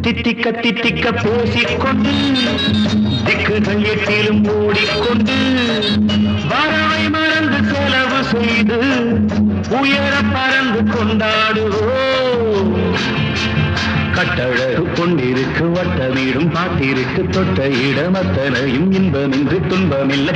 தித்திக்க தித்திக்க பூசிக்கொண்டு திக்குகள் எட்டிலும் ஓடிக்கொண்டு வரவை மறந்து செலவு செய்து உயர பறந்து கொண்டாடுவோம். கட்டழகு கொண்டிருக்கு வட்ட வீடும் பாட்டிருக்கு தொட்ட இடம் அத்தனையும் இன்பமின்றி துன்பமில்லை.